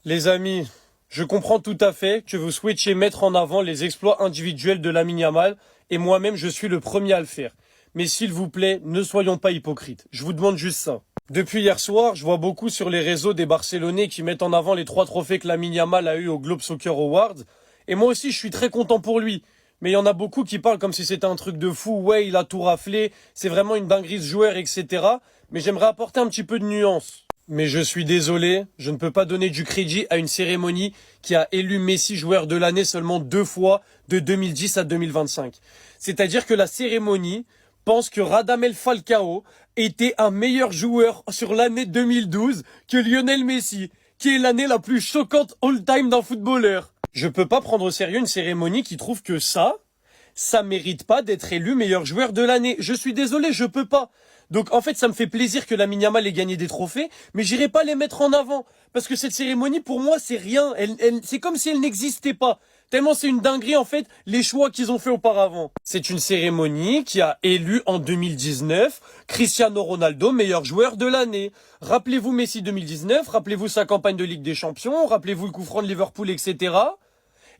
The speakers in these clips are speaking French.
Les amis, je comprends tout à fait que vous souhaitiez mettre en avant les exploits individuels de Lamine Yamal, et moi-même je suis le premier à le faire. Mais s'il vous plaît, ne soyons pas hypocrites. Je vous demande juste ça. Depuis hier soir, je vois beaucoup sur les réseaux des Barcelonais qui mettent en avant les 3 trophées que Lamine Yamal a eu au Globe Soccer Awards. Et moi aussi, je suis très content pour lui. Mais il y en a beaucoup qui parlent comme si c'était un truc de fou. Ouais, il a tout raflé. C'est vraiment une dinguerie ce joueur, etc. Mais j'aimerais apporter un petit peu de nuance. Mais je suis désolé, je ne peux pas donner du crédit à une cérémonie qui a élu Messi joueur de l'année seulement 2 fois de 2010 à 2025. C'est-à-dire que la cérémonie pense que Radamel Falcao était un meilleur joueur sur l'année 2012 que Lionel Messi, qui est l'année la plus choquante all-time d'un footballeur. Je peux pas prendre au sérieux une cérémonie qui trouve que ça mérite pas d'être élu meilleur joueur de l'année. Je suis désolé, je peux pas. Donc en fait, ça me fait plaisir que Lamine Yamal ait gagné des trophées, mais j'irai pas les mettre en avant parce que cette cérémonie pour moi c'est rien. C'est comme si elle n'existait pas. Tellement c'est une dinguerie en fait les choix qu'ils ont fait auparavant. C'est une cérémonie qui a élu en 2019 Cristiano Ronaldo meilleur joueur de l'année. Rappelez-vous Messi 2019, rappelez-vous sa campagne de Ligue des Champions, rappelez-vous le coup franc de Liverpool, etc.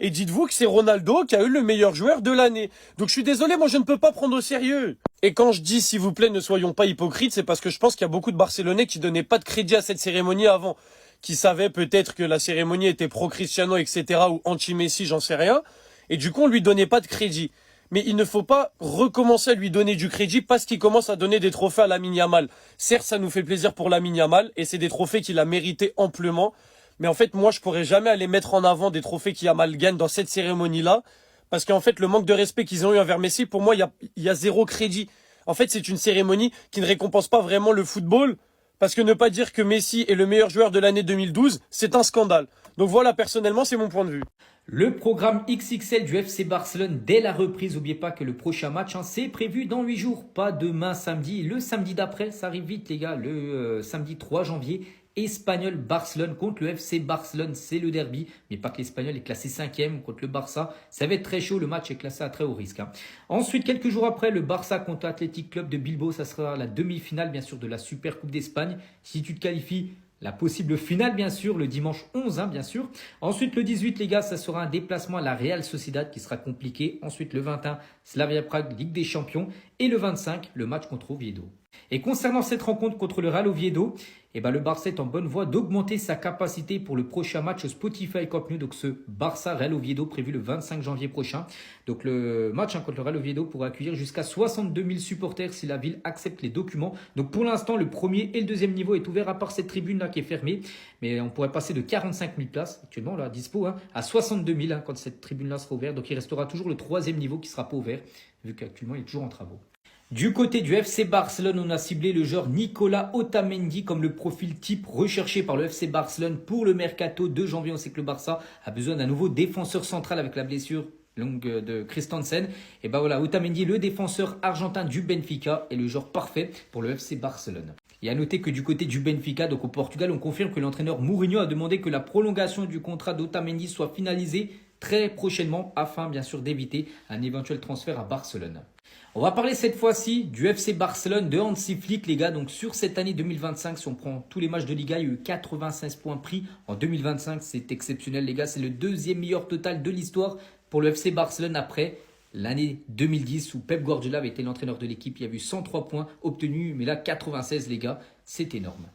Et dites-vous que c'est Ronaldo qui a eu le meilleur joueur de l'année. Donc je suis désolé, moi je ne peux pas prendre au sérieux. Et quand je dis s'il vous plaît ne soyons pas hypocrites, c'est parce que je pense qu'il y a beaucoup de Barcelonais qui donnaient pas de crédit à cette cérémonie avant, qui savaient peut-être que la cérémonie était pro-Cristiano, etc. ou anti-Messi, j'en sais rien. Et du coup on lui donnait pas de crédit. Mais il ne faut pas recommencer à lui donner du crédit parce qu'il commence à donner des trophées à Lamine Yamal. Certes, ça nous fait plaisir pour Lamine Yamal et c'est des trophées qu'il a mérité amplement. Mais en fait, moi, je pourrais jamais aller mettre en avant des trophées qu'Yamal gagne dans cette cérémonie-là. Parce qu'en fait, le manque de respect qu'ils ont eu envers Messi, pour moi, il y a zéro crédit. En fait, c'est une cérémonie qui ne récompense pas vraiment le football. Parce que ne pas dire que Messi est le meilleur joueur de l'année 2012, c'est un scandale. Donc voilà, personnellement, c'est mon point de vue. Le programme XXL du FC Barcelone dès la reprise. N'oubliez pas que le prochain match, c'est prévu dans 8 jours. Pas demain samedi. Le samedi d'après, ça arrive vite les gars. Le samedi 3 janvier. Espagnol Barcelone contre le FC Barcelone, c'est le derby. Mais pas que l'Espagnol est classé 5e contre le Barça. Ça va être très chaud, le match est classé à très haut risque. Ensuite, quelques jours après, le Barça contre l'Athletic Club de Bilbao. Ça sera la demi-finale bien sûr de la Super Coupe d'Espagne. Si tu te qualifies, la possible finale, bien sûr, le dimanche 11, bien sûr. Ensuite, le 18, les gars, ça sera un déplacement à la Real Sociedad qui sera compliqué. Ensuite, le 21, Slavia Prague, Ligue des Champions. Et le 25, le match contre Oviedo. Et concernant cette rencontre contre le Real Oviedo, le Barça est en bonne voie d'augmenter sa capacité pour le prochain match au Spotify Camp Nou. Donc ce Barça-Real Oviedo prévu le 25 janvier prochain. Donc le match contre le Real Oviedo pourra accueillir jusqu'à 62 000 supporters si la ville accepte les documents. Donc pour l'instant, le premier et le deuxième niveau est ouvert à part cette tribune-là qui est fermée. Mais on pourrait passer de 45 000 places actuellement là, dispo à 62 000 quand cette tribune-là sera ouverte. Donc il restera toujours le troisième niveau qui ne sera pas ouvert vu qu'actuellement il est toujours en travaux. Du côté du FC Barcelone, on a ciblé le joueur Nicolas Otamendi comme le profil type recherché par le FC Barcelone pour le mercato de janvier. On sait que le Barça a besoin d'un nouveau défenseur central avec la blessure longue de Christensen. Et voilà, Otamendi, le défenseur argentin du Benfica, est le joueur parfait pour le FC Barcelone. Et à noter que du côté du Benfica, donc au Portugal, on confirme que l'entraîneur Mourinho a demandé que la prolongation du contrat d'Otamendi soit finalisée très prochainement afin bien sûr d'éviter un éventuel transfert à Barcelone. On va parler cette fois-ci du FC Barcelone, de Hansi Flick les gars. Donc sur cette année 2025, si on prend tous les matchs de Liga, il y a eu 96 points pris en 2025. C'est exceptionnel les gars, c'est le deuxième meilleur total de l'histoire pour le FC Barcelone après l'année 2010 où Pep Guardiola avait été l'entraîneur de l'équipe. Il y a eu 103 points obtenus, mais là 96 les gars, c'est énorme.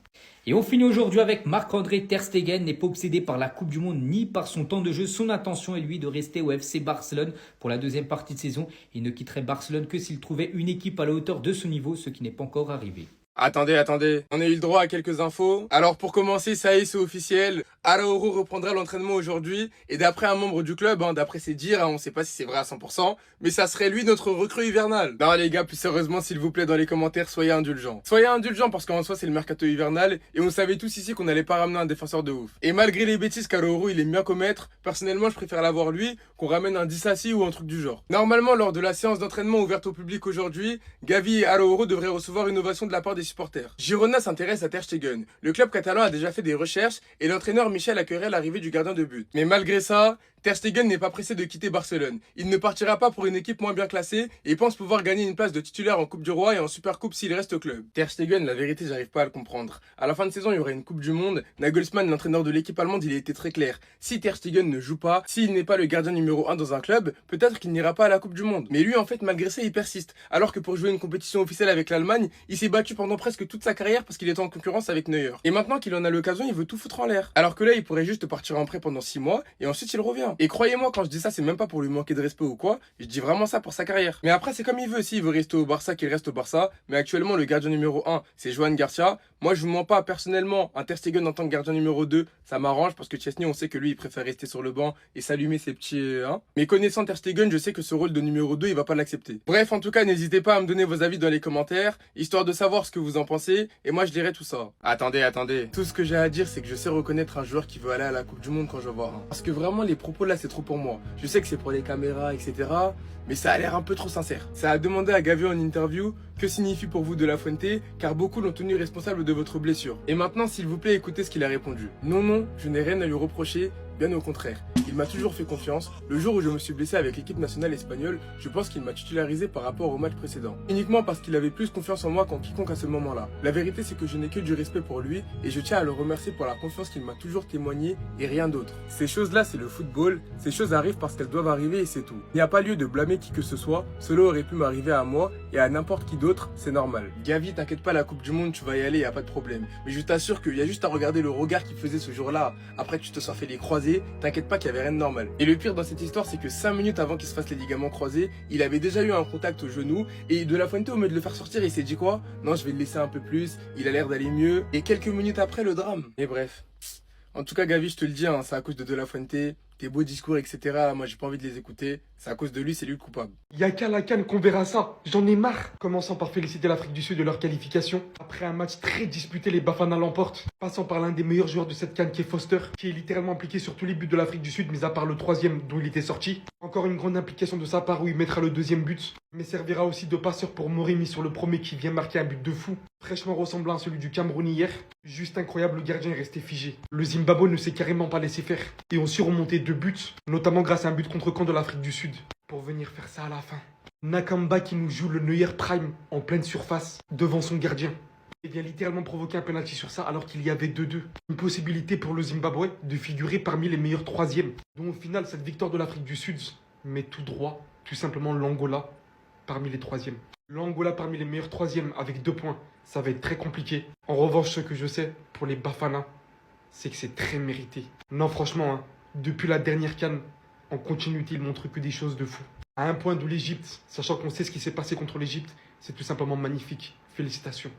Et on finit aujourd'hui avec Marc-André Ter Stegen, n'est pas obsédé par la Coupe du Monde ni par son temps de jeu. Son intention est lui de rester au FC Barcelone pour la deuxième partie de saison. Il ne quitterait Barcelone que s'il trouvait une équipe à la hauteur de ce niveau, ce qui n'est pas encore arrivé. Attendez, on a eu le droit à quelques infos. Alors pour commencer, ça y est, c'est officiel. Araujo reprendra l'entraînement aujourd'hui et d'après un membre du club, d'après ses dires, on sait pas si c'est vrai à 100%, mais ça serait lui notre recrue hivernale. Non les gars, plus sérieusement, s'il vous plaît, dans les commentaires, soyez indulgents. Soyez indulgents parce qu'en soi c'est le mercato hivernal et on savait tous ici qu'on n'allait pas ramener un défenseur de ouf. Et malgré les bêtises qu'Araujo il aime bien commettre, personnellement je préfère l'avoir lui qu'on ramène un Disasi ou un truc du genre. Normalement lors de la séance d'entraînement ouverte au public aujourd'hui, Gavi et Araujo devraient recevoir une ovation de la part des supporters. Girona s'intéresse à Ter Stegen. Le club catalan a déjà fait des recherches et l'entraîneur Michel accueillerait l'arrivée du gardien de but. Mais malgré ça, Ter Stegen n'est pas pressé de quitter Barcelone. Il ne partira pas pour une équipe moins bien classée et pense pouvoir gagner une place de titulaire en Coupe du Roi et en Supercoupe s'il reste au club. Ter Stegen, la vérité, j'arrive pas à le comprendre. À la fin de saison, il y aura une Coupe du Monde. Nagelsmann, l'entraîneur de l'équipe allemande, il a été très clair. Si Ter Stegen ne joue pas, s'il n'est pas le gardien numéro 1 dans un club, peut-être qu'il n'ira pas à la Coupe du Monde. Mais lui, en fait, malgré ça, il persiste. Alors que pour jouer une compétition officielle avec l'Allemagne, il s'est battu pendant presque toute sa carrière parce qu'il était en concurrence avec Neuer. Et maintenant qu'il en a l'occasion, il veut tout foutre en l'air. Alors que là, il pourrait juste partir en prêt pendant 6 mois et ensuite il revient. Et croyez-moi, quand je dis ça, c'est même pas pour lui manquer de respect ou quoi, je dis vraiment ça pour sa carrière. Mais après, c'est comme il veut. S'il veut rester au Barça, qu'il reste au Barça. Mais actuellement, le gardien numéro 1, c'est Joan Garcia. Moi, je vous mens pas, personnellement, un Ter Stegen en tant que gardien numéro 2, ça m'arrange parce que Chesney, on sait que lui, il préfère rester sur le banc et s'allumer ses petits... Mais connaissant Ter Stegen, je sais que ce rôle de numéro 2, il va pas l'accepter. Bref, en tout cas, n'hésitez pas à me donner vos avis dans les commentaires, histoire de savoir ce que vous en pensez, et moi, je dirai tout ça. Attendez. Tout ce que j'ai à dire, c'est que je sais reconnaître un joueur qui veut aller à la Coupe du Monde quand je vois un. Parce que vraiment, les propos là, c'est trop pour moi. Je sais que c'est pour les caméras, etc. Mais ça a l'air un peu trop sincère. Ça a demandé à Gavi en interview que signifie pour vous De La Fuente, car beaucoup l'ont tenu responsable de votre blessure. Et maintenant, s'il vous plaît, écoutez ce qu'il a répondu. Non, je n'ai rien à lui reprocher, bien au contraire. Il m'a toujours fait confiance. Le jour où je me suis blessé avec l'équipe nationale espagnole, je pense qu'il m'a titularisé par rapport au match précédent. Uniquement parce qu'il avait plus confiance en moi qu'en quiconque à ce moment-là. La vérité, c'est que je n'ai que du respect pour lui et je tiens à le remercier pour la confiance qu'il m'a toujours témoigné et rien d'autre. Ces choses-là, c'est le football. Ces choses arrivent parce qu'elles doivent arriver et c'est tout. Il n'y a pas lieu de blâmer qui que ce soit. Cela aurait pu m'arriver à moi et à n'importe qui d'autre, c'est normal. Gavi, t'inquiète pas, la Coupe du Monde, tu vas y aller, y a pas de problème. Mais je t'assure qu'il y a juste à regarder le regard qu'il faisait ce jour-là. Après que tu te sois fait les croisés, t'inquiète pas qu'il y avait rien de normal. Et le pire dans cette histoire, c'est que 5 minutes avant qu'il se fasse les ligaments croisés, il avait déjà eu un contact au genou et De La Fuente, au lieu de le faire sortir, il s'est dit quoi? Non, je vais le laisser un peu plus, il a l'air d'aller mieux. Et quelques minutes après, le drame. Et bref. En tout cas, Gavi, je te le dis, c'est à cause de La Fuente, tes beaux discours, etc. Moi, j'ai pas envie de les écouter. C'est à cause de lui, c'est lui le coupable. Y'a qu'à la CAN qu'on verra ça. J'en ai marre. Commençons par féliciter l'Afrique du Sud de leur qualification. Après un match très disputé, les Bafana l'emportent. Passant par l'un des meilleurs joueurs de cette CAN qui est Foster, qui est littéralement impliqué sur tous les buts de l'Afrique du Sud, mis à part le 3e dont il était sorti. Encore une grande implication de sa part où il mettra le 2e but. Mais servira aussi de passeur pour Morimi sur le premier qui vient marquer un but de fou. Fraîchement ressemblant à celui du Cameroun hier. Juste incroyable, le gardien est resté figé. Le Zimbabwe ne s'est carrément pas laissé faire. Et ont su remonter 2 buts, notamment grâce à un but contre camp de l'Afrique du Sud. Pour venir faire ça à la fin. Nakamba qui nous joue le Neuer Prime en pleine surface devant son gardien. Il vient littéralement provoquer un penalty sur ça alors qu'il y avait 2-2. Une possibilité pour le Zimbabwe de figurer parmi les meilleurs 3e. Donc au final, cette victoire de l'Afrique du Sud met tout droit, tout simplement l'Angola parmi les 3e. L'Angola parmi les meilleurs 3e avec 2 points. Ça va être très compliqué. En revanche, ce que je sais pour les Bafana, c'est que c'est très mérité. Non, franchement, depuis la dernière CAN, en continuité, il montre que des choses de fou. À un point d'où l'Égypte, sachant qu'on sait ce qui s'est passé contre l'Égypte, c'est tout simplement magnifique. Félicitations.